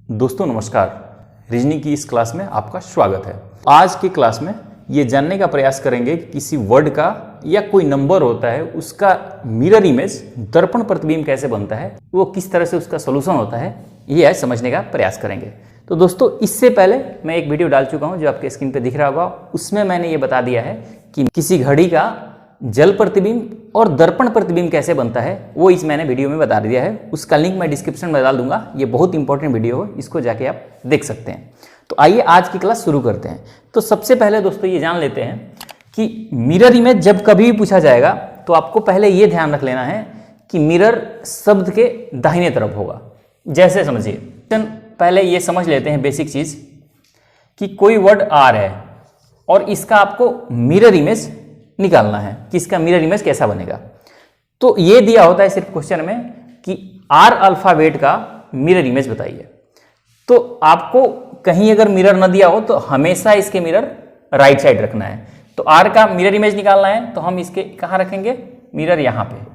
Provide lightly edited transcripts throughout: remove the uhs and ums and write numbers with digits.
दोस्तों नमस्कार। रीजनिंग की इस क्लास में आपका स्वागत है। आज की क्लास में ये जानने का प्रयास करेंगे कि किसी वर्ड का या कोई नंबर होता है उसका मिरर इमेज दर्पण प्रतिबिंब कैसे बनता है, वो किस तरह से उसका सोल्यूशन होता है, ये आज समझने का प्रयास करेंगे। तो दोस्तों इससे पहले मैं एक वीडियो डाल चुका हूँ जो आपके स्क्रीन पर दिख रहा होगा। उसमें मैंने ये बता दिया है कि किसी घड़ी का जल प्रतिबिंब और दर्पण प्रतिबिंब कैसे बनता है, वो इस मैंने वीडियो में बता दिया है। उसका लिंक मैं डिस्क्रिप्शन में डाल दूंगा। ये बहुत इंपॉर्टेंट वीडियो है, इसको जाके आप देख सकते हैं। तो आइए आज की क्लास शुरू करते हैं। तो सबसे पहले दोस्तों ये जान लेते हैं कि मिरर इमेज जब कभी भी पूछा जाएगा तो आपको पहले ये ध्यान रख लेना है कि मिरर शब्द के दाहिने तरफ होगा। जैसे समझिए, पहले ये समझ लेते हैं बेसिक चीज कि कोई वर्ड आर है और इसका आपको मिरर इमेज निकालना है कि इसका मिरर इमेज कैसा बनेगा। तो ये दिया होता है सिर्फ क्वेश्चन में कि आर अल्फाबेट का मिरर इमेज बताइए। तो आपको कहीं अगर मिरर न दिया हो तो हमेशा इसके मिरर राइट साइड रखना है। तो आर का मिरर इमेज निकालना है तो हम इसके कहाँ रखेंगे, मिरर यहाँ पे,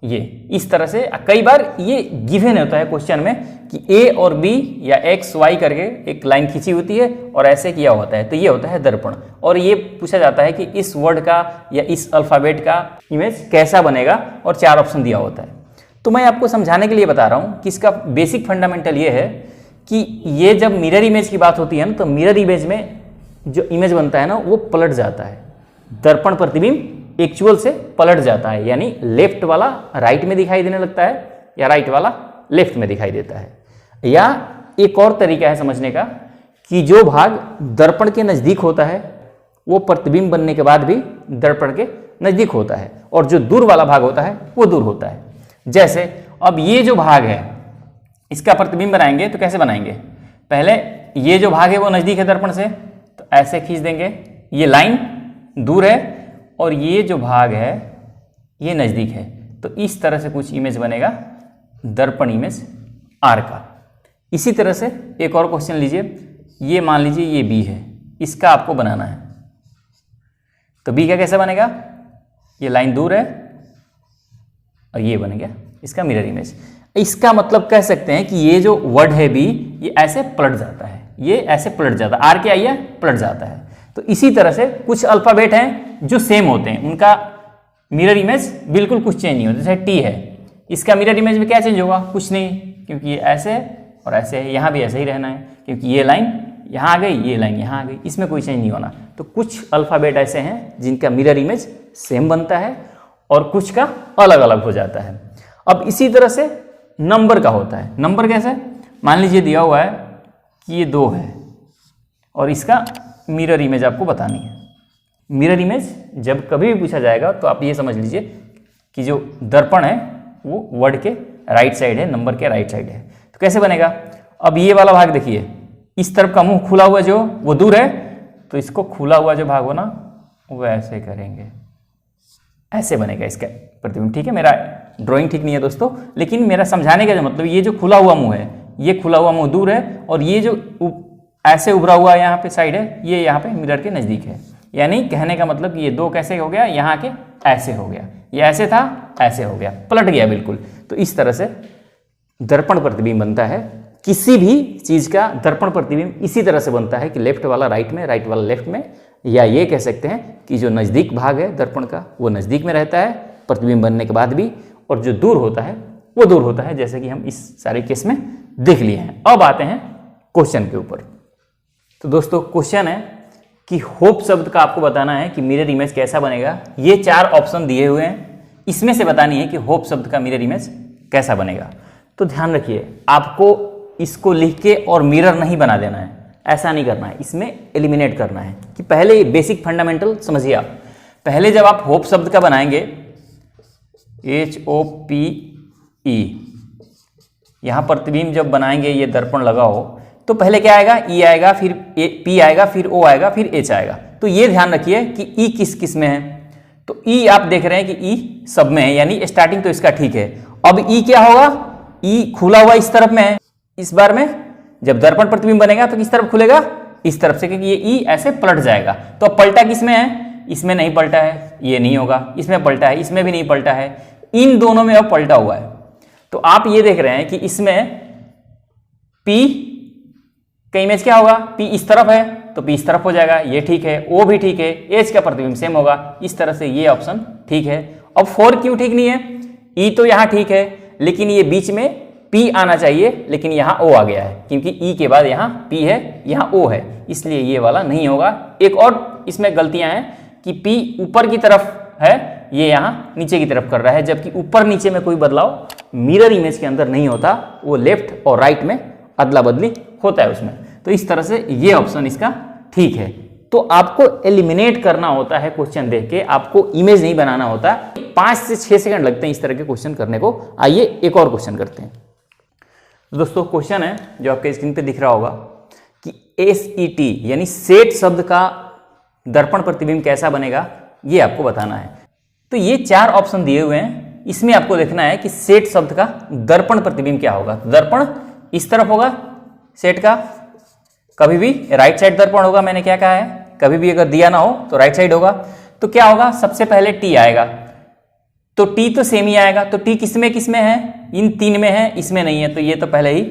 ये इस तरह से। कई बार ये गिवन होता है क्वेश्चन में कि ए और बी या एक्स वाई करके एक लाइन खींची होती है और ऐसे किया होता है, तो ये होता है दर्पण। और ये पूछा जाता है कि इस वर्ड का या इस अल्फाबेट का इमेज कैसा बनेगा और 4 ऑप्शन दिया होता है। तो मैं आपको समझाने के लिए बता रहा हूँ कि इसका बेसिक फंडामेंटल ये है कि ये जब मिरर इमेज की बात होती है ना, तो मिरर इमेज में जो इमेज बनता है ना वो पलट जाता है। दर्पण प्रतिबिंब एक्चुअल से पलट जाता है, यानी लेफ्ट वाला राइट में दिखाई देने लगता है या राइट वाला लेफ्ट में दिखाई देता है। या एक और तरीका है समझने का कि जो भाग दर्पण के नज़दीक होता है वो प्रतिबिंब बनने के बाद भी दर्पण के नज़दीक होता है, और जो दूर वाला भाग होता है वो दूर होता है। जैसे अब ये जो भाग है इसका प्रतिबिंब बनाएंगे तो कैसे बनाएंगे, पहले ये जो भाग है वो नज़दीक है दर्पण से, तो ऐसे खींच देंगे, ये लाइन दूर है और ये जो भाग है ये नज़दीक है। तो इस तरह से कुछ इमेज बनेगा दर्पण इमेज आर का। इसी तरह से एक और क्वेश्चन लीजिए, ये मान लीजिए ये बी है, इसका आपको बनाना है। तो बी का कैसे बनेगा, ये लाइन दूर है और ये बन गया इसका मिरर इमेज। इसका मतलब कह सकते हैं कि ये जो वर्ड है बी, ये ऐसे पलट जाता है, ये ऐसे पलट जाता है, आर के आइए पलट जाता है। तो इसी तरह से कुछ अल्फाबेट हैं जो सेम होते हैं, उनका मिरर इमेज बिल्कुल कुछ चेंज नहीं होता। जैसे टी है, इसका मिरर इमेज में क्या चेंज होगा, कुछ नहीं, क्योंकि ये ऐसे और ऐसे है। यहाँ भी ऐसे ही रहना है क्योंकि ये लाइन यहाँ आ गई, ये लाइन यहाँ आ गई, इसमें कोई चेंज नहीं होना। तो कुछ अल्फाबेट ऐसे हैं जिनका मिरर इमेज सेम बनता है और कुछ का अलग अलग हो जाता है। अब इसी तरह से नंबर का होता है। नंबर कैसे, मान लीजिए दिया हुआ है कि ये 2 है और इसका मिरर इमेज आपको बतानी है। मिरर इमेज जब कभी भी पूछा जाएगा तो आप ये समझ लीजिए कि जो दर्पण है वो वर्ड के राइट साइड है, नंबर के राइट साइड है। तो कैसे बनेगा, अब ये वाला भाग देखिए, इस तरफ का मुंह खुला हुआ जो वो दूर है, तो इसको खुला हुआ जो भाग हो ना वो ऐसे करेंगे, ऐसे बनेगा इसका प्रतिबिंब। ठीक है, मेरा ड्राइंग ठीक नहीं है दोस्तों, लेकिन मेरा समझाने का जो मतलब, ये जो खुला हुआ मुंह है, ये खुला हुआ मुंह दूर है और ये जो ऐसे उभरा हुआ यहाँ पे साइड है, ये यहाँ पे मिरर के नज़दीक है। यानी कहने का मतलब कि ये 2 कैसे हो गया, यहाँ के ऐसे हो गया, ये ऐसे था ऐसे हो गया, पलट गया बिल्कुल। तो इस तरह से दर्पण प्रतिबिंब बनता है। किसी भी चीज़ का दर्पण प्रतिबिंब इसी तरह से बनता है कि लेफ्ट वाला राइट में, राइट वाला लेफ्ट में, या ये कह सकते हैं कि जो नज़दीक भाग है दर्पण का वो नज़दीक में रहता है प्रतिबिंब बनने के बाद भी, और जो दूर होता है वो दूर होता है, जैसे कि हम इस सारे केस में देख लिए हैं। अब आते हैं क्वेश्चन के ऊपर। तो दोस्तों क्वेश्चन है कि होप शब्द का आपको बताना है कि मिरर इमेज कैसा बनेगा। ये 4 ऑप्शन दिए हुए हैं, इसमें से बतानी है कि होप शब्द का मिरर इमेज कैसा बनेगा। तो ध्यान रखिए, आपको इसको लिख के और मिरर नहीं बना देना है, ऐसा नहीं करना है, इसमें एलिमिनेट करना है। कि पहले बेसिक फंडामेंटल समझिए आप। पहले जब आप होप शब्द का बनाएंगे, HOPE, यहाँ प्रतिबिंब जब बनाएंगे, ये दर्पण लगा हो, तो पहले क्या आएगा, ई आएगा, फिर पी आएगा, फिर ओ आएगा, फिर एच आएगा। तो ये ध्यान रखिए कि ई किस किस में है। तो ई आप देख रहे हैं कि ई सब में है, यानी स्टार्टिंग तो इसका ठीक है। अब ई क्या होगा, ई खुला हुआ इस तरफ में है। इस बार में जब दर्पण प्रतिबिंब बनेगा तो किस तरफ खुलेगा, इस तरफ से, क्योंकि ये ई ऐसे पलट जाएगा। तो अब पलटा किस में है, इसमें नहीं पलटा है, ये नहीं होगा, इसमें पलटा है, इसमें भी नहीं पलटा है, इन दोनों में अब पलटा हुआ है। तो आप ये देख रहे हैं कि इसमें P का इमेज क्या होगा, P इस तरफ है तो P इस तरफ हो जाएगा, ये ठीक है। O भी ठीक है, H का प्रतिबिंब सेम होगा, इस तरह से ये ऑप्शन ठीक है। अब 4 क्यों ठीक नहीं है, E तो यहाँ ठीक है लेकिन ये बीच में P आना चाहिए, लेकिन यहाँ O आ गया है क्योंकि E के बाद यहाँ P है, यहाँ O है, इसलिए ये वाला नहीं होगा। एक और इसमें गलतियां हैं कि P ऊपर की तरफ है, ये यहाँ नीचे की तरफ कर रहा है, जबकि ऊपर नीचे में कोई बदलाव मिरर इमेज के अंदर नहीं होता, वो लेफ्ट और राइट में अदला बदली होता है उसमें। तो इस तरह से ये ऑप्शन इसका ठीक है। तो आपको एलिमिनेट करना होता है क्वेश्चन देख के, आपको इमेज नहीं बनाना होता। 5 से 6 सेकंड लगते हैं इस तरह के क्वेश्चन करने को। आइए एक और क्वेश्चन करते हैं। दोस्तों क्वेश्चन है जो आपके स्क्रीन पे दिख रहा होगा कि SET यानी सेट शब्द का दर्पण प्रतिबिंब कैसा बनेगा, ये आपको बताना है। तो ये 4 ऑप्शन दिए हुए हैं, इसमें आपको देखना है कि सेट शब्द का दर्पण प्रतिबिंब क्या होगा। दर्पण इस तरफ होगा सेट का, कभी भी राइट साइड दर्पण होगा, मैंने क्या कहा है, कभी भी अगर दिया ना हो तो राइट साइड होगा। तो क्या होगा, सबसे पहले T आएगा, तो T तो सेम ही आएगा। तो T किसमें किसमें है, इन 3 में है, इसमें नहीं है, तो ये तो पहले ही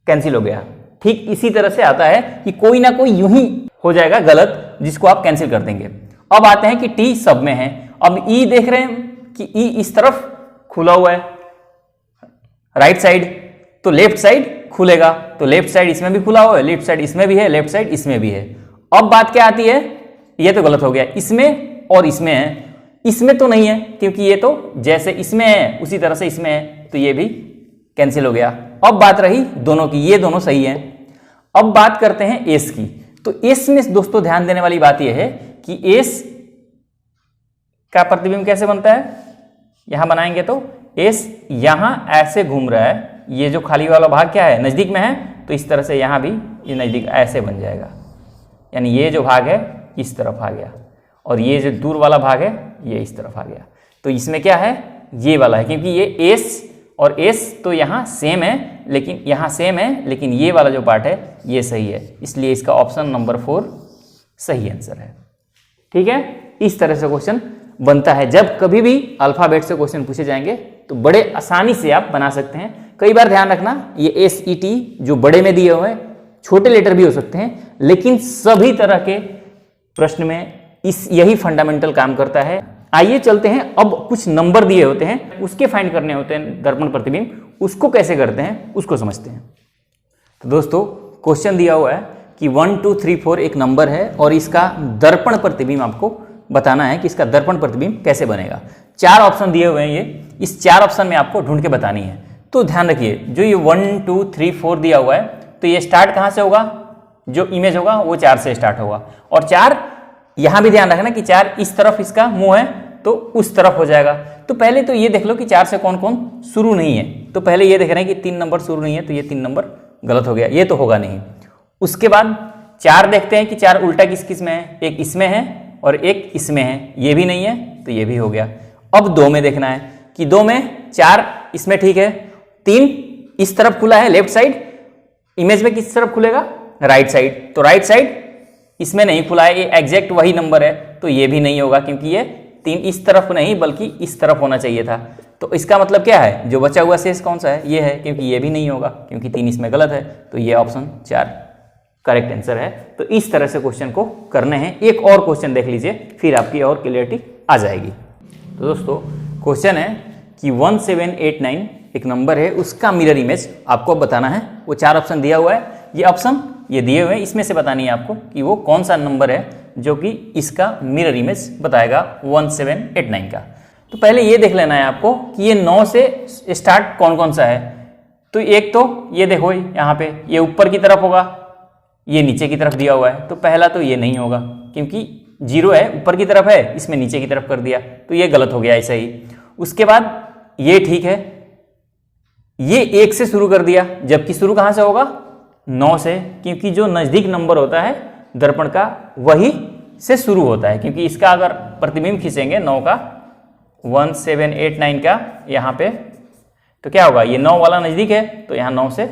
कैंसिल हो गया। ठीक इसी तरह से आता है कि कोई ना कोई यूं ही हो जाएगा गलत, जिसको आप कैंसिल कर देंगे। अब आते हैं कि T सब में है। अब E देख रहे हैं कि E इस तरफ खुला हुआ है राइट साइड, तो लेफ्ट साइड खुलेगा, तो लेफ्ट साइड इसमें भी खुला हुआ है, लेफ्ट साइड इसमें भी है, लेफ्ट साइड इसमें भी है। अब बात क्या आती है, ये तो गलत हो गया, इसमें और इसमें है, इसमें तो नहीं है क्योंकि ये तो जैसे इसमें है उसी तरह से इसमें है, तो ये भी कैंसिल हो गया। अब बात रही दोनों की, ये दोनों सही है। अब बात करते हैं एस की। तो एस में दोस्तों ध्यान देने वाली बात यह है कि एस का प्रतिबिंब कैसे बनता है, यहां बनाएंगे तो एस यहां ऐसे घूम रहा है, ये जो खाली वाला भाग क्या है, नजदीक में है, तो इस तरह से यहां भी ये नजदीक ऐसे बन जाएगा, यानी ये जो भाग है इस तरफ आ गया और ये जो दूर वाला भाग है ये इस तरफ आ गया। तो इसमें क्या है, ये वाला है, क्योंकि ये एस और एस तो यहाँ सेम है, लेकिन यहाँ सेम है, लेकिन ये वाला जो पार्ट है ये सही है, इसलिए इसका ऑप्शन नंबर 4 सही आंसर है। ठीक है, इस तरह से क्वेश्चन बनता है। जब कभी भी अल्फाबेट से क्वेश्चन पूछे जाएंगे तो बड़े आसानी से आप बना सकते हैं। कई बार ध्यान रखना, ये SET जो बड़े में दिए हुए हैं, छोटे लेटर भी हो सकते हैं, लेकिन सभी तरह के प्रश्न में यही फंडामेंटल काम करता है। आइए चलते हैं, अब कुछ नंबर दिए होते हैं, उसके फाइंड करने होते हैं दर्पण प्रतिबिंब, उसको कैसे करते हैं उसको समझते हैं। तो दोस्तों क्वेश्चन दिया हुआ है कि 1 2 3 4 एक नंबर है और इसका दर्पण प्रतिबिंब आपको बताना है कि इसका दर्पण प्रतिबिंब कैसे बनेगा। 4 ऑप्शन दिए हुए हैं, ये इस 4 ऑप्शन में आपको ढूंढ के बतानी है। तो ध्यान रखिए, जो ये 1 2 3 4 दिया हुआ है, तो ये स्टार्ट कहाँ से होगा, जो इमेज होगा वो 4 से स्टार्ट होगा, और 4 यहां भी ध्यान रखना कि 4 इस तरफ इसका मुंह है तो उस तरफ हो जाएगा। तो पहले तो ये देख लो कि 4 से कौन कौन शुरू नहीं है, तो पहले ये देख रहे हैं कि 3 नंबर शुरू नहीं है, तो ये 3 नंबर गलत हो गया, ये तो होगा नहीं। उसके बाद 4 देखते हैं कि 4 उल्टा किस किस में है, एक इसमें है और एक इसमें है, ये भी नहीं है, तो ये भी हो गया। अब 2 में देखना है कि 2 में 4 इसमें ठीक है, 3 इस तरफ खुला है लेफ्ट साइड, इमेज में किस तरफ खुलेगा, राइट साइड, तो राइट साइड इसमें नहीं खुला है, ये एग्जैक्ट वही नंबर है, तो ये भी नहीं होगा क्योंकि ये 3 इस तरफ नहीं बल्कि इस तरफ होना चाहिए था। तो इसका मतलब क्या है, जो बचा हुआ शेष कौन सा है, ये है, क्योंकि ये भी नहीं होगा क्योंकि 3 इसमें गलत है, तो ये ऑप्शन 4 करेक्ट आंसर है। तो इस तरह से क्वेश्चन को करने हैं। एक और क्वेश्चन देख लीजिए, फिर आपकी और क्लियरिटी आ जाएगी। तो दोस्तों क्वेश्चन है कि 1789 एक नंबर है, उसका मिरर इमेज आपको बताना है। वो 4 ऑप्शन दिया हुआ है, ये ऑप्शन ये दिए हुए हैं, इसमें से बतानी है आपको कि वो कौन सा नंबर है जो कि इसका मिरर इमेज बताएगा 1789 का। तो पहले ये देख लेना है आपको कि ये 9 से स्टार्ट कौन कौन सा है। तो एक तो ये देखो यहाँ पे, ये ऊपर की तरफ होगा, ये नीचे की तरफ दिया हुआ है, तो पहला तो ये नहीं होगा क्योंकि 0 है, ऊपर की तरफ है, इसमें नीचे की तरफ कर दिया, तो ये गलत हो गया ऐसा ही। उसके बाद ये ठीक है, ये 1 से शुरू कर दिया, जबकि शुरू कहाँ से होगा, 9 से, क्योंकि जो नज़दीक नंबर होता है दर्पण का वही से शुरू होता है, क्योंकि इसका अगर प्रतिबिंब खींचेंगे 9 का 1789 का यहाँ पे, तो क्या होगा, ये 9 वाला नज़दीक है तो यहाँ 9 से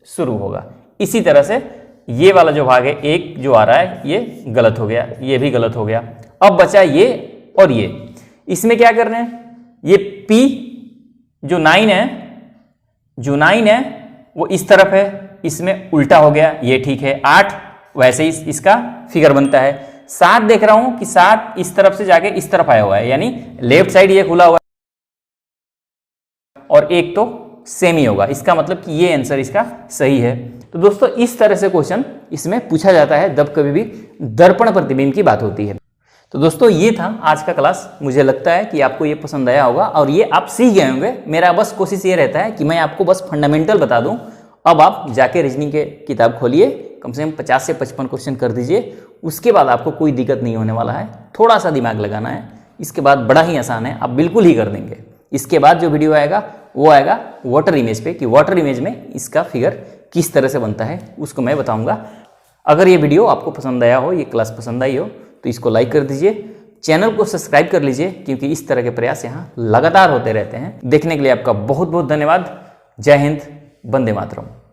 शुरू होगा। इसी तरह से ये वाला जो भाग है 1 जो आ रहा है ये गलत हो गया, ये भी गलत हो गया। अब बचा ये और ये, इसमें क्या करना है, ये P जो 9 है वो इस तरफ है, इसमें उल्टा हो गया, ये ठीक है। 8 वैसे ही इसका फिगर बनता है। 7 देख रहा हूं कि 7 इस तरफ से जाके इस तरफ आया हुआ है, यानी लेफ्ट साइड ये खुला हुआ है और एक तो सेम ही होगा, इसका मतलब कि ये आंसर इसका सही है। तो दोस्तों इस तरह से क्वेश्चन इसमें पूछा जाता है जब कभी भी दर्पण प्रतिबिंब की बात होती है। तो दोस्तों ये था आज का क्लास। मुझे लगता है कि आपको ये पसंद आया होगा और ये आप सीख गए होंगे। मेरा बस कोशिश ये रहता है कि मैं आपको बस फंडामेंटल बता दूं। अब आप जाके रीजनिंग के किताब खोलिए, कम से कम 50 से 55 क्वेश्चन कर दीजिए, उसके बाद आपको कोई दिक्कत नहीं होने वाला है। थोड़ा सा दिमाग लगाना है, इसके बाद बड़ा ही आसान है, आप बिल्कुल ही कर देंगे। इसके बाद जो वीडियो आएगा वो आएगा वाटर इमेज पे, कि वाटर इमेज में इसका फिगर किस तरह से बनता है उसको मैं बताऊंगा। अगर ये वीडियो आपको पसंद आया हो, ये क्लास पसंद आई हो, तो इसको लाइक कर दीजिए, चैनल को सब्सक्राइब कर लीजिए, क्योंकि इस तरह के प्रयास यहाँ लगातार होते रहते हैं। देखने के लिए आपका बहुत बहुत धन्यवाद। जय हिंद, वंदे मातरम।